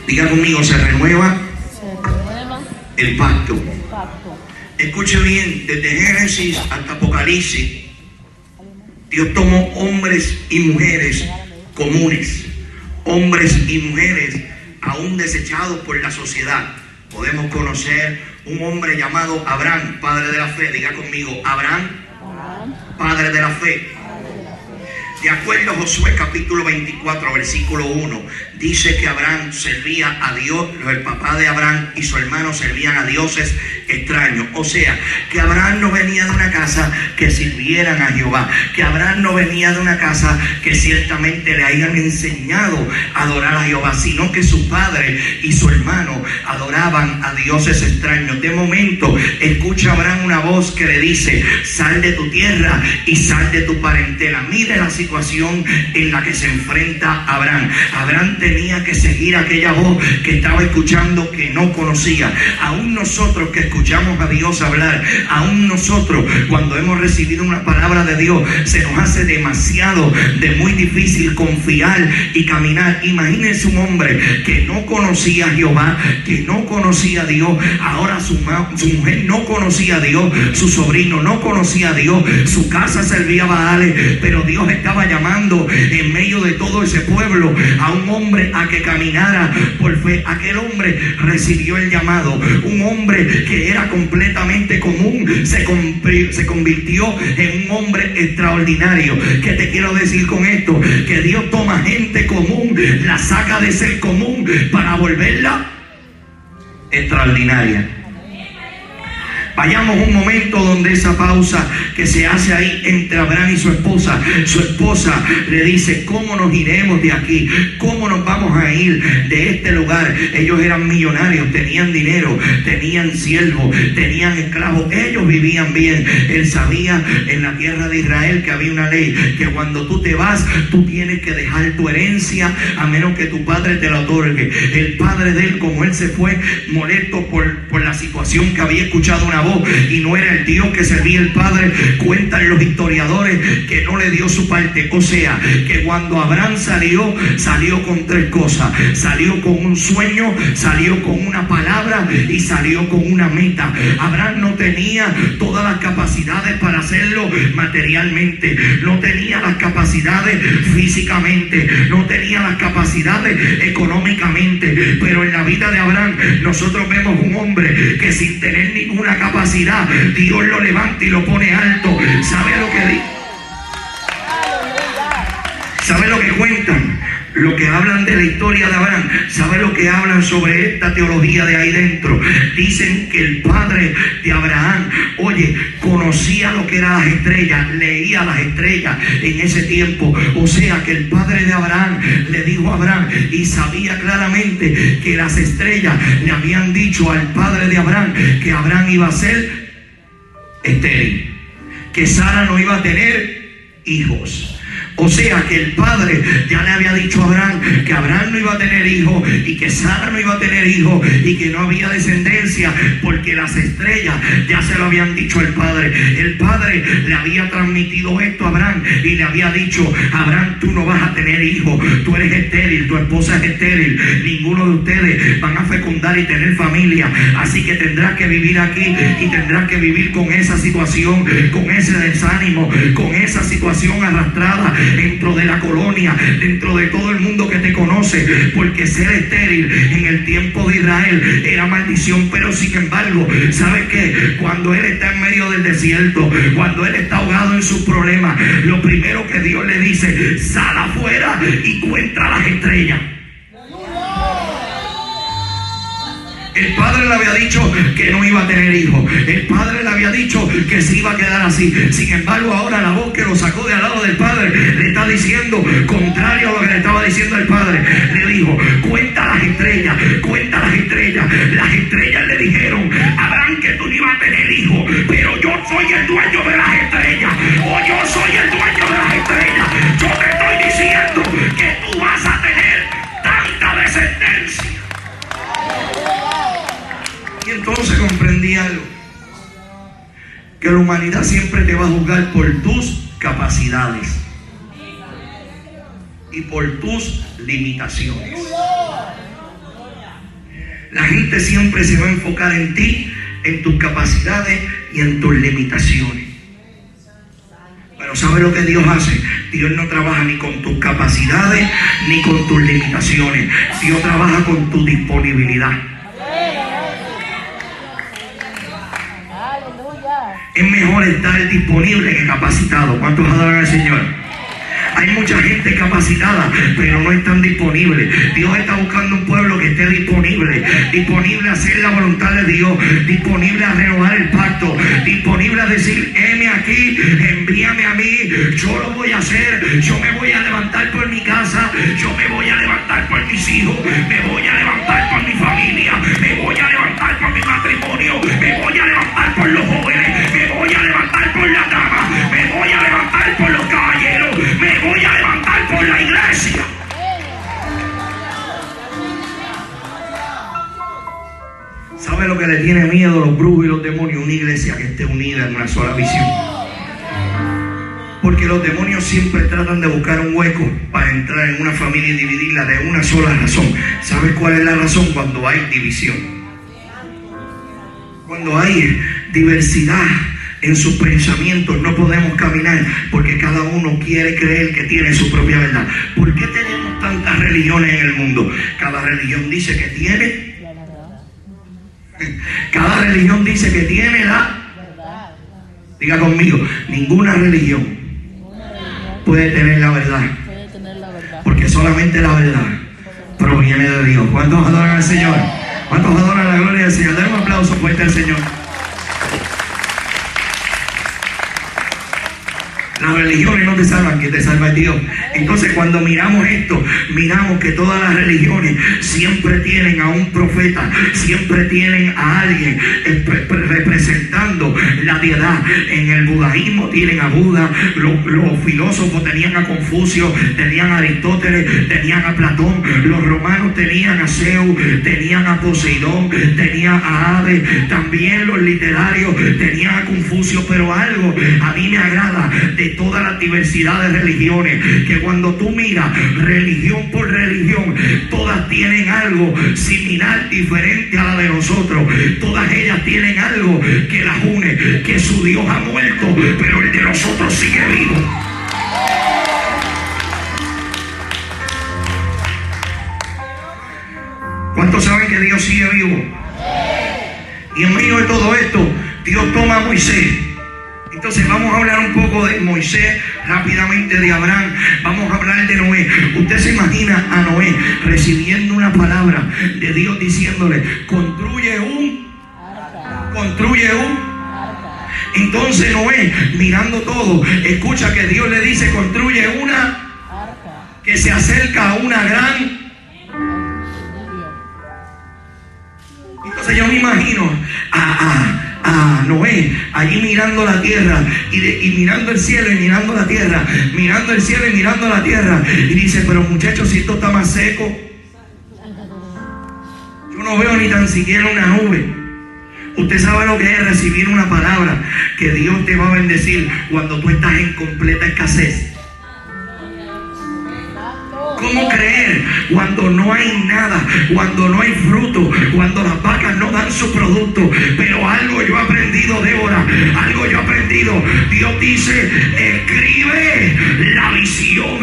Diga conmigo, se renueva el pacto. Escuche bien, desde Génesis hasta Apocalipsis, Dios tomó hombres y mujeres comunes, hombres y mujeres aún desechados por la sociedad. Podemos conocer un hombre llamado Abraham, padre de la fe. Diga conmigo, Abraham, padre de la fe. De acuerdo a Josué capítulo 24, versículo 1, dice que Abraham servía a Dios, el papá de Abraham y su hermano servían a dioses extraños. O sea, que Abraham no venía de una casa que sirvieran a Jehová, que Abraham no venía de una casa que ciertamente le hayan enseñado a adorar a Jehová, sino que su padre y su hermano adoraban a dioses extraños. De momento, escucha Abraham una voz que le dice: sal de tu tierra y sal de tu parentela. Mire la situación en la que se enfrenta Abraham. Abraham tenía que seguir aquella voz que estaba escuchando, que no conocía. Aún nosotros que escuchamos a Dios hablar, aún nosotros cuando hemos recibido una palabra de Dios, se nos hace demasiado de muy difícil confiar y caminar. Imagínense un hombre que no conocía a Jehová, que no conocía a Dios. Ahora su mujer no conocía a Dios, su sobrino no conocía a Dios, su casa servía a Baales, pero Dios estaba llamando en medio de todo ese pueblo a un hombre a que caminara por fe. Aquel hombre recibió el llamado. Un hombre que era completamente común se convirtió en un hombre extraordinario. ¿Qué te quiero decir con esto? Que Dios toma gente común, la saca de ser común para volverla extraordinaria. Vayamos un momento donde esa pausa que se hace ahí entre Abraham y su esposa le dice: ¿cómo nos iremos de aquí? ¿Cómo nos vamos a ir de este lugar? Ellos eran millonarios, tenían dinero, tenían siervos, tenían esclavos, ellos vivían bien. Él sabía en la tierra de Israel que había una ley, que cuando tú te vas, tú tienes que dejar tu herencia a menos que tu padre te la otorgue. El padre de él, como él se fue molesto por la situación que había escuchado una voz y no era el Dios que servía el padre, cuentan los historiadores que no le dio su parte. O sea, que cuando Abraham salió con tres cosas: salió con un sueño, salió con una palabra y salió con una meta. Abraham no tenía todas las capacidades para hacerlo materialmente, no tenía las capacidades físicamente, no tenía las capacidades económicamente, pero en la vida de Abraham nosotros vemos un hombre que sin tener ninguna capacidad, Dios lo levanta y lo pone alto. ¿Sabe lo que dice? ¿Sabe lo que cuentan? Lo que hablan de la historia de Abraham. ¿Sabe lo que hablan sobre esta teología de ahí dentro? Dicen que el padre de Abraham, oye, conocía lo que eran las estrellas, leía las estrellas en ese tiempo. O sea que el padre de Abraham le dijo a Abraham y sabía claramente que las estrellas le habían dicho al padre de Abraham que Abraham iba a ser estéril, que Sara no iba a tener hijos. O sea que el padre ya le había dicho a Abraham que Abraham no iba a tener hijos y que Sara no iba a tener hijos y que no había descendencia, porque las estrellas ya se lo habían dicho al padre. El padre le había transmitido esto a Abraham y le había dicho: Abraham, tú no vas a tener hijos, tú eres estéril, tu esposa es estéril, ninguno de ustedes van a fecundar y tener familia, así que tendrás que vivir aquí y tendrás que vivir con esa situación, con ese desánimo, con esa situación arrastrada dentro de la colonia, dentro de todo el mundo que te conoce, porque ser estéril en el tiempo de Israel era maldición. Pero sin embargo, ¿sabes qué? Cuando él está en medio del desierto, cuando él está ahogado en sus problemas, lo primero que Dios le dice: sal afuera y cuenta las estrellas. El padre le había dicho que no iba a tener hijos. El padre le había dicho que se iba a quedar así. Sin embargo, ahora la voz que lo sacó de al lado del padre le está diciendo contrario a lo que le estaba diciendo el padre. Le dijo: cuenta las estrellas, cuenta las estrellas. Las estrellas le dijeron: Abraham, que tú no ibas a tener hijos, pero yo soy el dueño de las estrellas. O yo soy el dueño de las estrellas. Yo te estoy diciendo que tú vas a tener tanta descendencia. Y entonces comprendí algo: que la humanidad siempre te va a juzgar por tus capacidades y por tus limitaciones. La gente siempre se va a enfocar en ti, en tus capacidades y en tus limitaciones. Pero ¿sabe lo que Dios hace? Dios no trabaja ni con tus capacidades ni con tus limitaciones. Dios trabaja con tu disponibilidad. Es mejor estar disponible que capacitado. ¿Cuántos adoran al Señor? Hay mucha gente capacitada, pero no están disponibles. Dios está buscando un pueblo que esté disponible a hacer la voluntad de Dios, disponible a renovar el pacto, disponible a decir, heme aquí, envíame a mí, yo lo voy a hacer, yo me voy a levantar por mi casa, yo me voy a levantar por mis hijos, me voy a levantar por mi familia, me voy a levantar por mi matrimonio, me voy a levantar por los jóvenes, me voy a levantar por la dama, me voy a levantar por los caballeros, me voy a levantar por la iglesia. ¿Sabe lo que le tiene miedo a los brujos y los demonios? Una iglesia que esté unida en una sola visión. Porque los demonios siempre tratan de buscar un hueco para entrar en una familia y dividirla de una sola razón. ¿Sabes cuál es la razón? Cuando hay división. Cuando hay diversidad en sus pensamientos, no podemos caminar, porque cada uno quiere creer que tiene su propia verdad. ¿Por qué tenemos tantas religiones en el mundo? Cada religión dice que tiene. Cada religión dice que tiene la verdad. Diga conmigo, ninguna religión puede tener la verdad, porque solamente la verdad proviene de Dios. ¿Cuántos adoran al Señor? ¿Cuántos adoran la gloria del Señor? Dale un aplauso fuerte al Señor. Las religiones no te salvan, que te salva Dios. Entonces, cuando miramos esto, miramos que todas las religiones siempre tienen a un profeta, siempre tienen a alguien representando la deidad. En el budaísmo tienen a Buda, los filósofos tenían a Confucio, tenían a Aristóteles, tenían a Platón, los romanos tenían a Zeus, tenían a Poseidón, tenían a Hades, también los literarios tenían a Confucio. Pero algo a mí me agrada de toda la diversidad de religiones, que cuando tú miras religión por religión, todas tienen algo similar, diferente a la de nosotros. Todas ellas tienen algo que las une, que su Dios ha muerto, pero el de nosotros sigue vivo. ¿Cuántos saben que Dios sigue vivo? Y en medio de todo esto, Dios toma a Moisés. Entonces vamos a hablar un poco de Moisés, rápidamente de Abraham, vamos a hablar de Noé. Usted se imagina a Noé recibiendo una palabra de Dios diciéndole, construye un. Entonces Noé, mirando todo, escucha que Dios le dice, construye una que se acerca a una gran. Entonces yo me imagino a Noé allí mirando la tierra y mirando el cielo y mirando la tierra, mirando el cielo y mirando la tierra, y dice, pero muchachos, si esto está más seco, yo no veo ni tan siquiera una nube. Usted sabe lo que es recibir una palabra que Dios te va a bendecir cuando tú estás en completa escasez. ¿Cómo creer cuando no hay nada, cuando no hay fruto, cuando las vacas no dan su producto? Pero algo yo he aprendido, Débora, algo yo he aprendido. Dios dice, escribe la visión,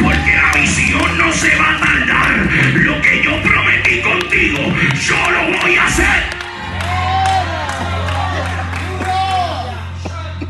porque la visión no se va a tardar. Lo que yo prometí contigo, yo lo voy a hacer.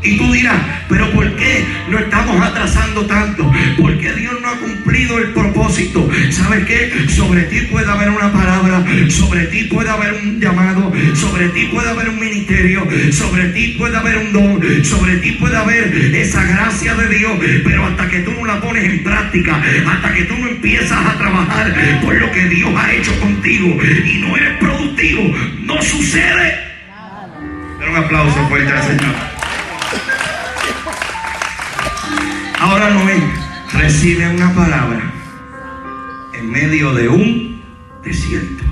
Y tú dirás, pero ¿por qué lo estamos atrasando tanto? Porque Dios no ha cumplido el propósito. ¿Sabes qué? Sobre ti puede haber una palabra, sobre ti puede haber un llamado, sobre ti puede haber un ministerio, sobre ti puede haber un don, sobre ti puede haber esa gracia de Dios, pero hasta que tú no la pones en práctica, hasta que tú no empiezas a trabajar por lo que Dios ha hecho contigo y no eres productivo, no sucede. Pero un aplauso fuerte al Señor. Ahora Noé recibe una palabra en medio de un desierto.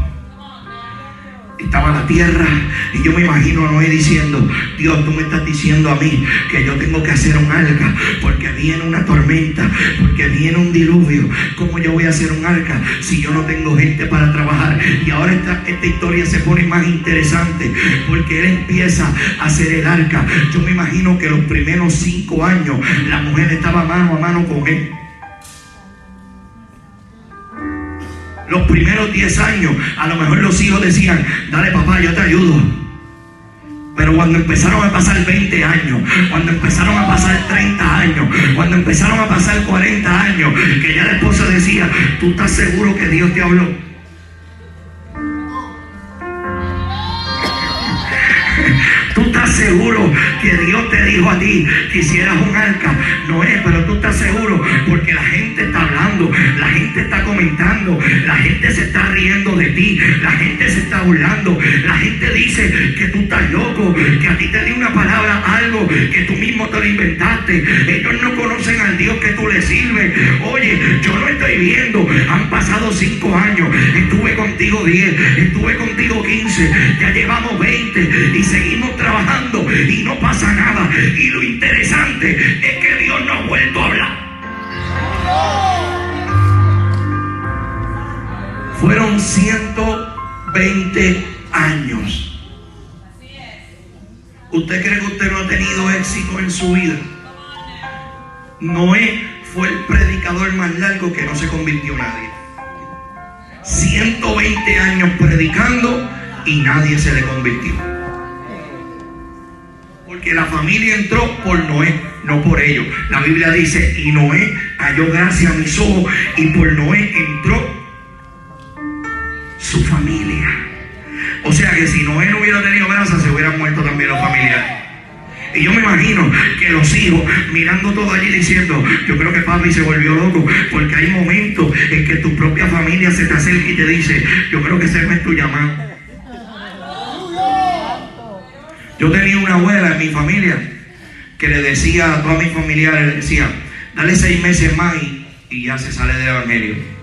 estaba la tierra, y yo me imagino a Noé diciendo: Dios, tú me estás diciendo a mí que yo tengo que hacer un arca porque viene una tormenta, porque viene un diluvio. ¿Cómo yo voy a hacer un arca si yo no tengo gente para trabajar? Y ahora esta historia se pone más interesante, porque él empieza a hacer el arca. Yo me imagino que los primeros 5 años la mujer estaba mano a mano con él. Los primeros 10 años, a lo mejor los hijos decían: dale papá, yo te ayudo. Pero cuando empezaron a pasar 20 años, cuando empezaron a pasar 30 años, cuando empezaron a pasar 40 años, que ya la esposa decía: ¿tú estás seguro que Dios te habló? ¿Tú estás seguro que Dios te dijo a ti que hicieras un arca? No es, pero tú estás seguro, porque la gente está hablando, la gente está comentando, la gente se está riendo de ti, la gente se está burlando, la gente dice que tú estás loco, que a ti te dio una palabra, algo que tú mismo te lo inventaste. Ellos no conocen al Dios que tú le sirves. Oye, yo no estoy viendo, han pasado 5 años, estuve contigo 10, estuve contigo 15, ya llevamos 20 y seguimos trabajando y no pasa nada. Y lo interesante es que Dios no ha vuelto a hablar. Fueron 120 años. ¿Usted cree que usted no ha tenido éxito en su vida? Noé fue el predicador más largo que no se convirtió nadie. 120 años predicando y nadie se le convirtió. Porque la familia entró por Noé, no por ellos. La Biblia dice: y Noé halló gracia a mis ojos, y por Noé entró su familia. O sea que si Noé no hubiera tenido gracia, se hubieran muerto también los familiares. Y yo me imagino que los hijos mirando todo allí diciendo: yo creo que papi se volvió loco, porque hay momentos en que tu propia familia se te acerca y te dice: yo creo que ese no es tu llamado. Yo tenía una abuela en mi familia que le decía a todos mis familiares, le decía: dale 6 meses más y ya se sale del evangelio.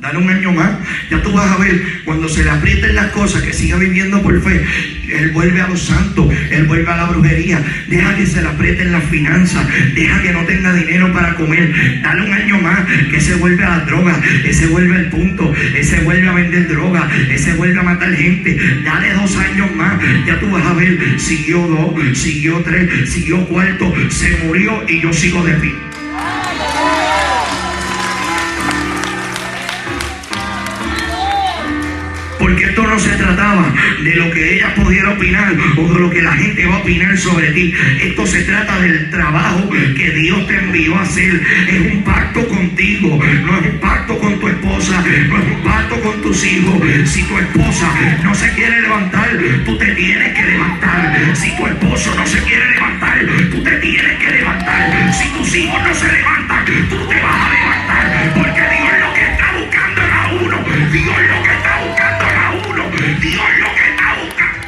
Dale 1 año más, ya tú vas a ver, cuando se le aprieten las cosas, que siga viviendo por fe. Él vuelve a los santos, él vuelve a la brujería. Deja que se le aprieten las finanzas, deja que no tenga dinero para comer. Dale 1 año más, que se vuelve a la droga, ese vuelve al punto, ese vuelve a vender droga, ese vuelve a matar gente. Dale 2 años más, ya tú vas a ver. Siguió 2, siguió 3, siguió 4, se murió y yo sigo de pie. Porque esto no se trataba de lo que ella pudiera opinar o de lo que la gente va a opinar sobre ti. Esto se trata del trabajo que Dios te envió a hacer. Es un pacto contigo, no es un pacto con tu esposa, no es un pacto con tus hijos. Si tu esposa no se quiere levantar, tú te tienes que levantar. Si tu esposo no se quiere levantar, tú te tienes que levantar. Si tus hijos no se levantan, tú te vas a levantar. Porque Dios lo que está buscando es a uno. Dios lo que está buscando es a uno. Dios lo que está buscando.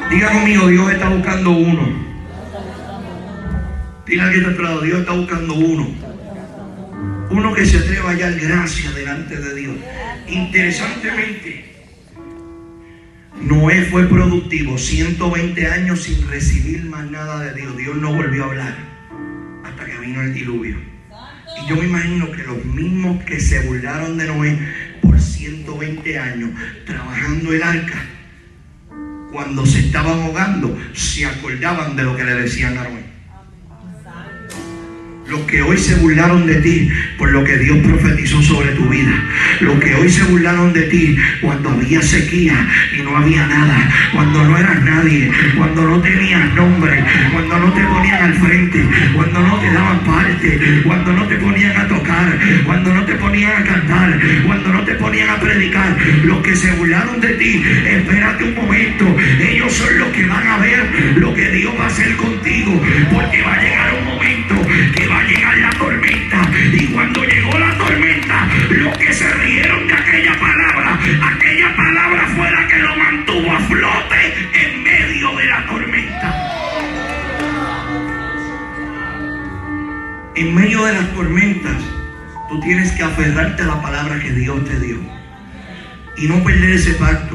Diga conmigo: Dios está buscando uno. Diga al que está a tu lado: Dios está buscando uno. Uno que se atreva a hallar gracia delante de Dios. Interesantemente, Noé fue productivo 120 años sin recibir más nada de Dios. Dios no volvió a hablar hasta que vino el diluvio. Y yo me imagino que los mismos que se burlaron de Noé por 120 años trabajando el arca, cuando se estaban ahogando, se acordaban de lo que le decían a Noé. Los que hoy se burlaron de ti por lo que Dios profetizó sobre tu vida. Los que hoy se burlaron de ti cuando había sequía y no había nada. Cuando no eras nadie. Cuando no tenías nombre. Cuando no te ponían al frente. Cuando no te daban parte. Cuando no te ponían a tocar. Cuando no te ponían a cantar. Cuando no te ponían a predicar. Los que se burlaron de ti, espérate un momento. Ellos son los que van a ver lo que Dios va a hacer contigo. Porque va a llegar un momento que va a llegar la tormenta, y cuando llegó la tormenta, los que se rieron de aquella palabra fue la que lo mantuvo a flote en medio de la tormenta. En medio de las tormentas, tú tú tienes que aferrarte a la palabra que Dios te dio y no perder ese pacto.